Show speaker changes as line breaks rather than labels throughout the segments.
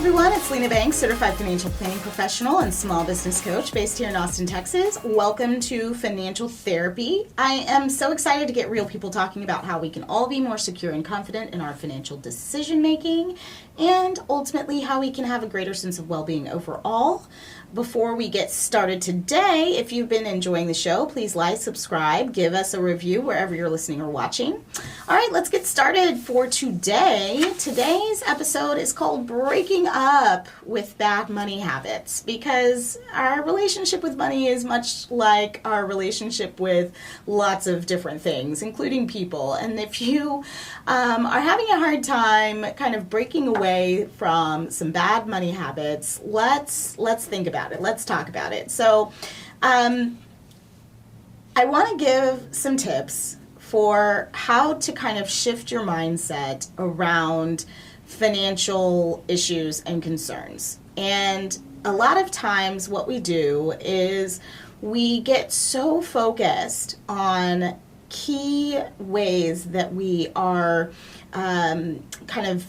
everyone, it's Lena Banks, certified financial planning professional and small business coach based here in Austin, Texas. Welcome to Financial Therapy. I am so excited to get real people talking about how we can all be more secure and confident in our financial decision making and ultimately how we can have a greater sense of well-being overall. Before we get started today, if you've been enjoying the show, please like, subscribe, give us a review wherever you're listening or watching. All right, let's get started for today. Today's episode is called Breaking Up with Bad Money Habits, because our relationship with money is much like our relationship with lots of different things, including people. And if you are having a hard time kind of breaking away from some bad money habits, let's think about it. Let's talk about it. So I want to give some tips for how to kind of shift your mindset around financial issues and concerns. And a lot of times what we do is we get so focused on key ways that we are kind of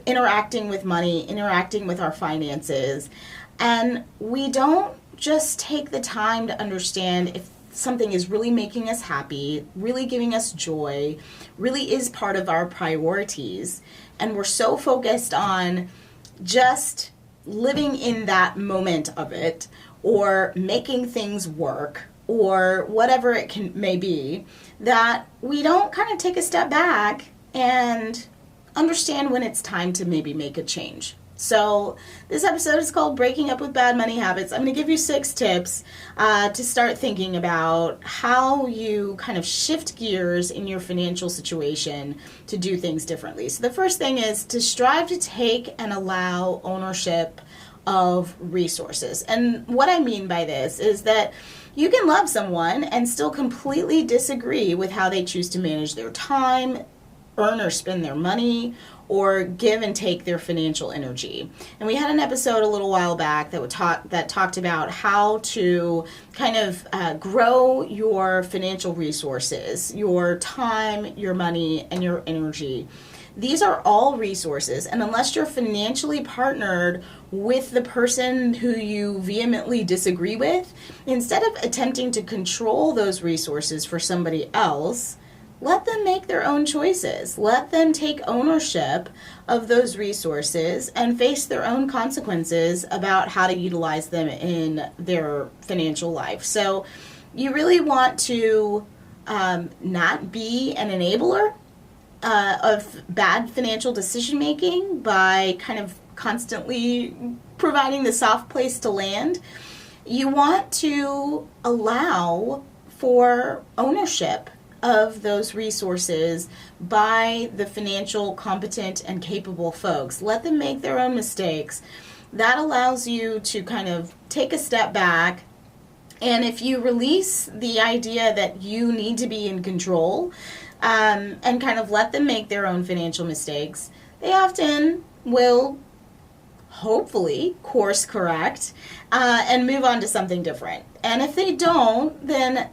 interacting with money, interacting with our finances, and we don't just take the time to understand if something is really making us happy, really giving us joy, really is part of our priorities. And we're so focused on just living in that moment of it, or making things work, or whatever it may be, that we don't kind of take a step back and understand when it's time to maybe make a change. So this episode is called Breaking Up with Bad Money Habits. I'm going to give you 6 tips to start thinking about how you kind of shift gears in your financial situation to do things differently. So the first thing is to strive to take and allow ownership of resources. And what I mean by this is that you can love someone and still completely disagree with how they choose to manage their time, earn or spend their money, or give and take their financial energy. And we had an episode a little while back that talked about how to kind of grow your financial resources, your time, your money, and your energy. These are all resources, and unless you're financially partnered with the person who you vehemently disagree with, instead of attempting to control those resources for somebody else, let them make their own choices. Let them take ownership of those resources and face their own consequences about how to utilize them in their financial life. So you really want to not be an enabler of bad financial decision making by kind of constantly providing the soft place to land. You want to allow for ownership of those resources by the financial competent and capable folks. Let them make their own mistakes. That allows you to kind of take a step back. And if you release the idea that you need to be in control and kind of let them make their own financial mistakes, they often will hopefully course correct and move on to something different. And if they don't, then,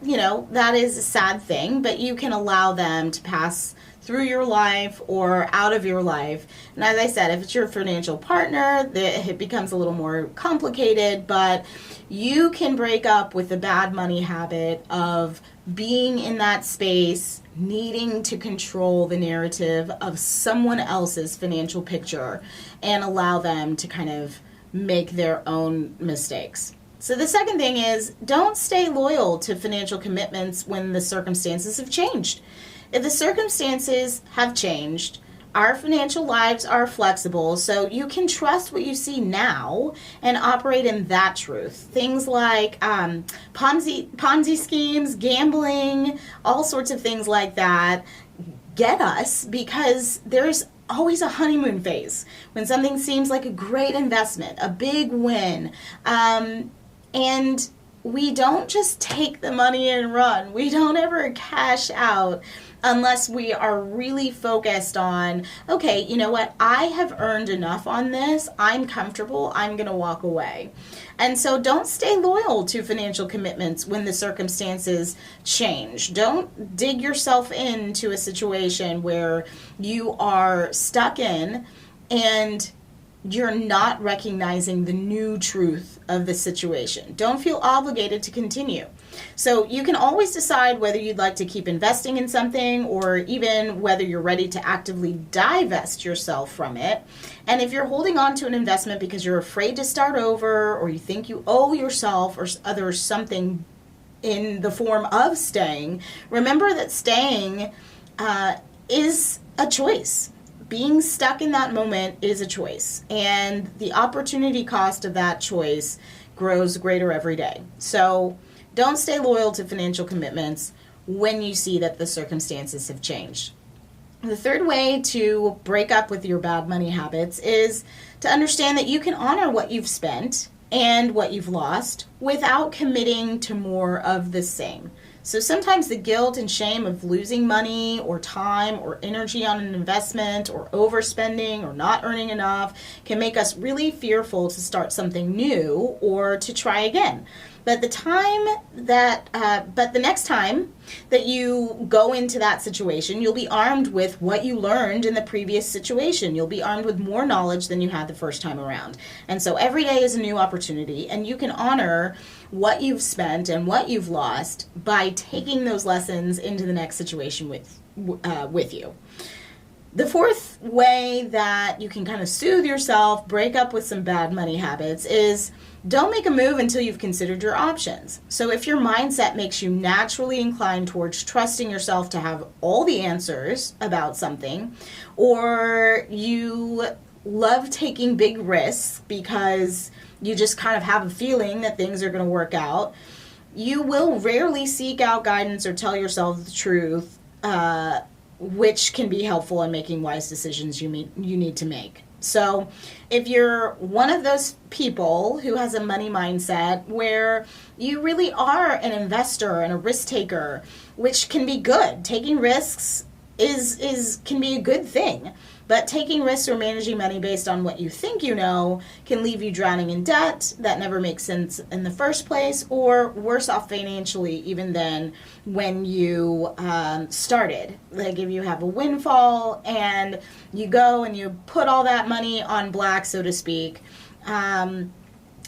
that is a sad thing, but you can allow them to pass through your life or out of your life. And as I said, if it's your financial partner, it becomes a little more complicated, but you can break up with the bad money habit of being in that space, needing to control the narrative of someone else's financial picture and allow them to kind of make their own mistakes. So the second thing is, don't stay loyal to financial commitments when the circumstances have changed. If the circumstances have changed, our financial lives are flexible, so you can trust what you see now and operate in that truth. Things like Ponzi schemes, gambling, all sorts of things like that get us because there's always a honeymoon phase when something seems like a great investment, a big win, and we don't just take the money and run. We don't ever cash out unless we are really focused on, okay, you know what, I have earned enough on this, I'm comfortable, I'm going to walk away. And so don't stay loyal to financial commitments when the circumstances change. Don't dig yourself into a situation where you are stuck in and you're not recognizing the new truth of the situation. Don't feel obligated to continue. So you can always decide whether you'd like to keep investing in something or even whether you're ready to actively divest yourself from it. And if you're holding on to an investment because you're afraid to start over or you think you owe yourself or others something in the form of staying, remember that staying is a choice. Being stuck in that moment is a choice, and the opportunity cost of that choice grows greater every day. So don't stay loyal to financial commitments when you see that the circumstances have changed. The third way to break up with your bad money habits is to understand that you can honor what you've spent and what you've lost without committing to more of the same. So sometimes the guilt and shame of losing money or time or energy on an investment or overspending or not earning enough can make us really fearful to start something new or to try again. But the next time that you go into that situation, you'll be armed with what you learned in the previous situation. You'll be armed with more knowledge than you had the first time around. And so every day is a new opportunity, and you can honor what you've spent and what you've lost by taking those lessons into the next situation with you. The fourth way that you can kind of soothe yourself, break up with some bad money habits, is don't make a move until you've considered your options. So if your mindset makes you naturally inclined towards trusting yourself to have all the answers about something, or you love taking big risks because you just kind of have a feeling that things are going to work out, you will rarely seek out guidance or tell yourself the truth, which can be helpful in making wise decisions you need to make. So if you're one of those people who has a money mindset where you really are an investor and a risk taker, which can be good. Taking risks can be a good thing. But taking risks or managing money based on what you think you know can leave you drowning in debt that never makes sense in the first place, or worse off financially even than when you started. Like if you have a windfall and you go and you put all that money on black, so to speak, and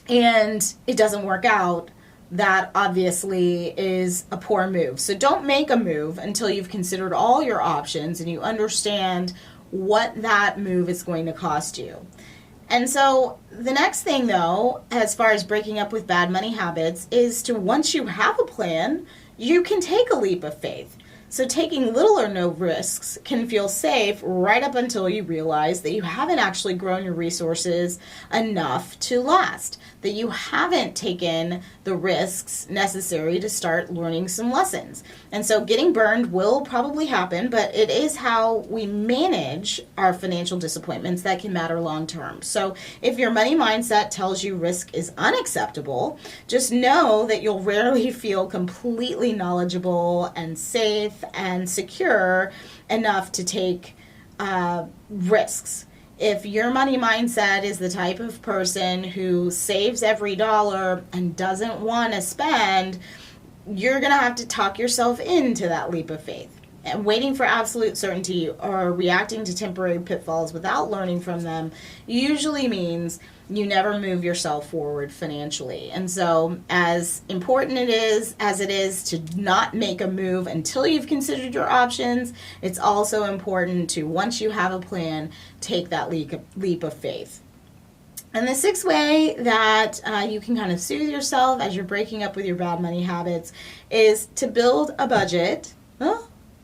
it doesn't work out, that obviously is a poor move. So don't make a move until you've considered all your options and you understand what that move is going to cost you. And so the next thing, though, as far as breaking up with bad money habits, is to, once you have a plan, you can take a leap of faith. So taking little or no risks can feel safe right up until you realize that you haven't actually grown your resources enough to last, that you haven't taken the risks necessary to start learning some lessons. And so getting burned will probably happen, but it is how we manage our financial disappointments that can matter long term. So if your money mindset tells you risk is unacceptable, just know that you'll rarely feel completely knowledgeable and safe and secure enough to take risks. If your money mindset is the type of person who saves every dollar and doesn't want to spend, you're going to have to talk yourself into that leap of faith. And waiting for absolute certainty or reacting to temporary pitfalls without learning from them usually means you never move yourself forward financially. And so as important as it is to not make a move until you've considered your options, it's also important to, once you have a plan, take that leap of faith. And the sixth way that you can kind of soothe yourself as you're breaking up with your bad money habits is to build a budget.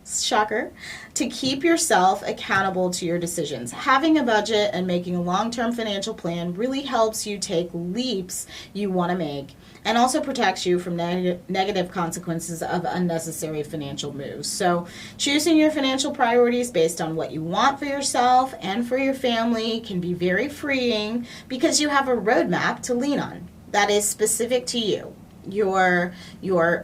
Shocker, to keep yourself accountable to your decisions. Having a budget and making a long-term financial plan really helps you take leaps you want to make and also protects you from negative consequences of unnecessary financial moves. So choosing your financial priorities based on what you want for yourself and for your family can be very freeing because you have a roadmap to lean on that is specific to you. Your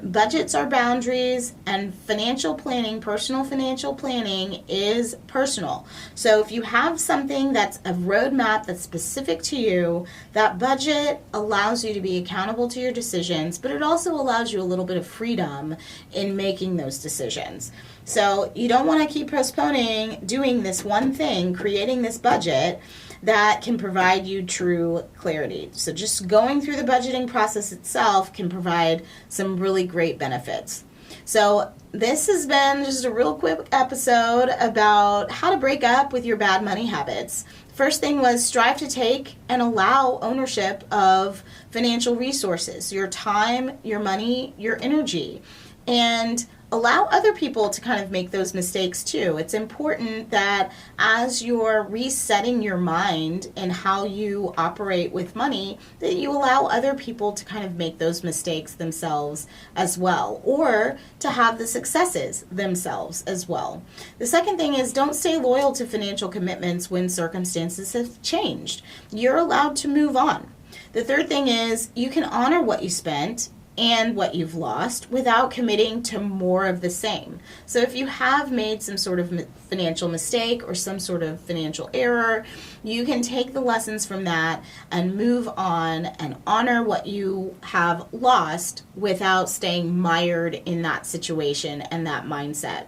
budgets are boundaries, and financial planning, personal financial planning is personal. So if you have something that's a roadmap that's specific to you, that budget allows you to be accountable to your decisions, but it also allows you a little bit of freedom in making those decisions. So you don't want to keep postponing doing this one thing, creating this budget, that can provide you true clarity. So just going through the budgeting process itself can provide some really great benefits. So this has been just a real quick episode about how to break up with your bad money habits. First thing was strive to take and allow ownership of financial resources, your time, your money, your energy, and allow other people to kind of make those mistakes too. It's important that as you're resetting your mind and how you operate with money, that you allow other people to kind of make those mistakes themselves as well, or to have the successes themselves as well. The second thing is don't stay loyal to financial commitments when circumstances have changed. You're allowed to move on. The third thing is you can honor what you spent and what you've lost without committing to more of the same. So if you have made some sort of financial mistake or some sort of financial error, you can take the lessons from that and move on and honor what you have lost without staying mired in that situation and that mindset.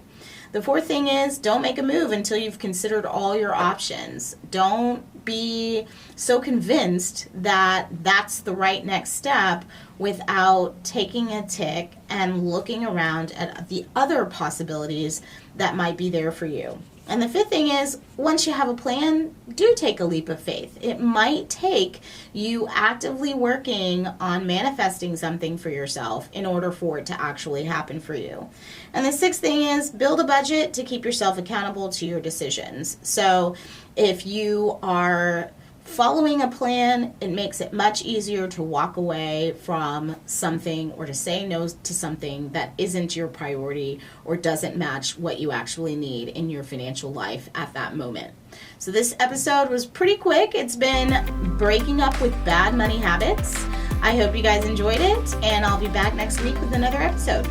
The fourth thing is don't make a move until you've considered all your options. Don't be so convinced that that's the right next step without taking a tick and looking around at the other possibilities that might be there for you. And the fifth thing is, once you have a plan, do take a leap of faith. It might take you actively working on manifesting something for yourself in order for it to actually happen for you. And the sixth thing is build a budget to keep yourself accountable to your decisions. So if you are following a plan, it makes it much easier to walk away from something or to say no to something that isn't your priority or doesn't match what you actually need in your financial life at that moment. So this episode was pretty quick. It's been breaking up with bad money habits. I hope you guys enjoyed it, and I'll be back next week with another episode.